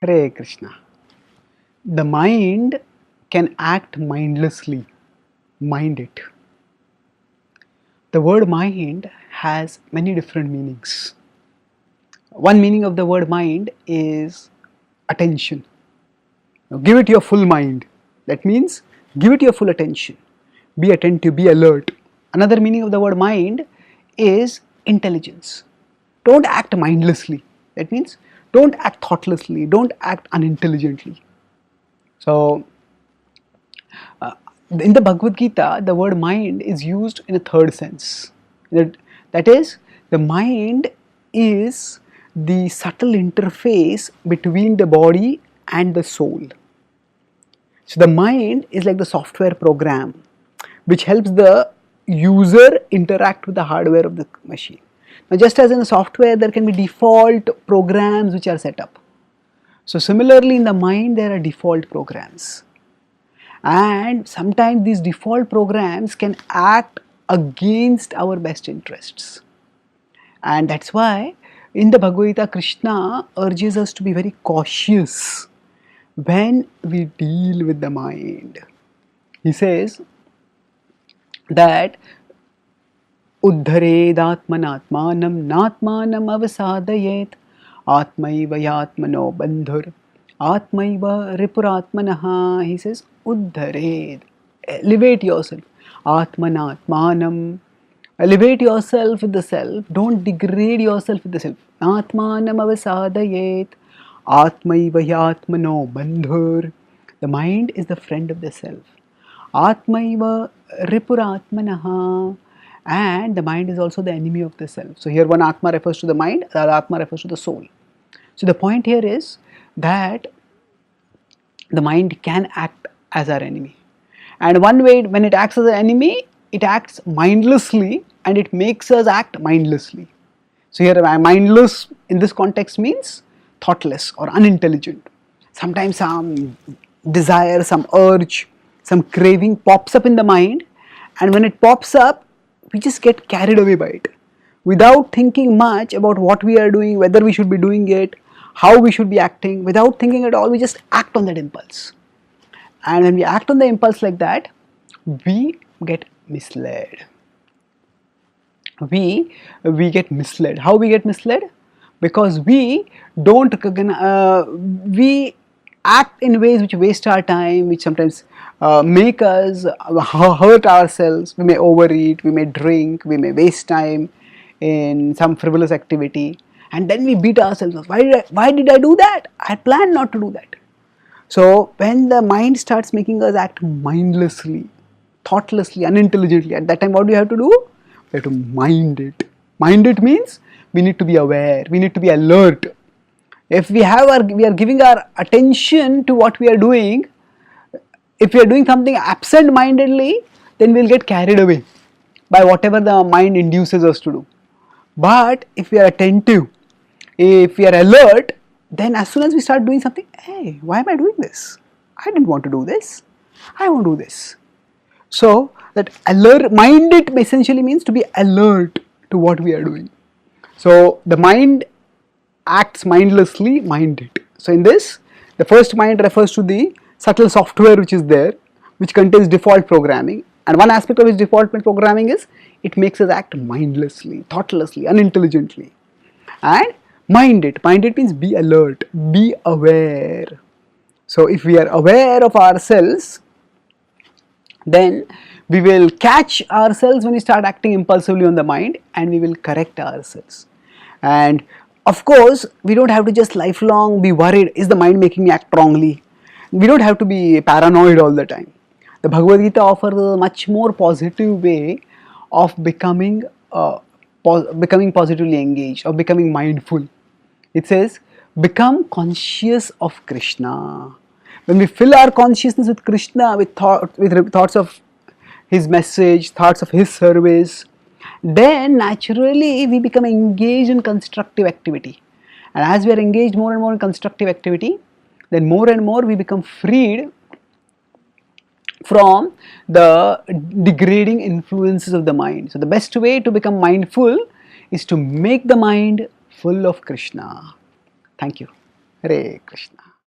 Hare Krishna. The mind can act mindlessly. Mind it. The word mind has many different meanings. One meaning of the word mind is attention. Now give it your full mind. That means give it your full attention. Be attentive, be alert. Another meaning of the word mind is intelligence. Don't act mindlessly. That means don't act thoughtlessly, don't act unintelligently. So, in the Bhagavad-gita, the word mind is used in a third sense. That is, the mind is the subtle interface between the body and the soul. So, the mind is like the software program which helps the user interact with the hardware of the machine. Now, just as in the software, there can be default programs which are set up. So, similarly in the mind, there are default programs. And sometimes these default programs can act against our best interests. And that's why in the Bhagavad-gita, Krishna urges us to be very cautious when we deal with the mind. He says that Uddharedatmanatmanam natmanam avasadayet atmaiva yatmano bandhur atmaiva ripuratmanaha. He says Uddhared, elevate yourself. Atmanatmanam, elevate yourself with the self. Don't degrade yourself with the self. Atmanam avasadayet atmaiva yatmano bandhur. The mind is the friend of the self. Atmaiva ripuratmanaha. And the mind is also the enemy of the self. So here one Atma refers to the mind, the other Atma refers to the soul. So the point here is that the mind can act as our enemy. And one way when it acts as an enemy, it acts mindlessly and it makes us act mindlessly. So here mindless in this context means thoughtless or unintelligent. Sometimes some desire, some urge, some craving pops up in the mind, and when it pops up, we just get carried away by it without thinking much about what we are doing, whether we should be doing it, how we should be acting. Without thinking at all, we just act on that impulse. And when we act on the impulse like that, we get misled. We get misled. How we get misled? Because we don't we act in ways which waste our time, which sometimes make us hurt ourselves. We may overeat, we may drink, we may waste time in some frivolous activity, and then we beat ourselves up. Why did I do that? I had planned not to do that. So when the mind starts making us act mindlessly, thoughtlessly, unintelligently, at that time what do you have to do? We have to mind it. Mind it means we need to be aware, we need to be alert. If we are giving our attention to what we are doing, if we are doing something absent-mindedly, then we will get carried away by whatever the mind induces us to do. But if we are attentive, if we are alert, then as soon as we start doing something, hey, why am I doing this? I didn't want to do this. I won't do this. So that alert, mind it essentially means to be alert to what we are doing. So the mind acts mindlessly, mind it. So in this, the first mind refers to the subtle software which is there, which contains default programming, and one aspect of its default programming is it makes us act mindlessly, thoughtlessly, unintelligently. And mind it means be alert, be aware. So if we are aware of ourselves, then we will catch ourselves when we start acting impulsively on the mind, and we will correct ourselves. And of course, we don't have to just lifelong be worried, is the mind making me act wrongly? We don't have to be paranoid all the time. The Bhagavad-gita offers a much more positive way of becoming positively engaged, of becoming mindful. It says, become conscious of Krishna. When we fill our consciousness with Krishna, with thoughts of His message, thoughts of His service, then naturally we become engaged in constructive activity. And as we are engaged more and more in constructive activity, then more and more we become freed from the degrading influences of the mind. So the best way to become mindful is to make the mind full of Krishna. Thank you. Hare Krishna.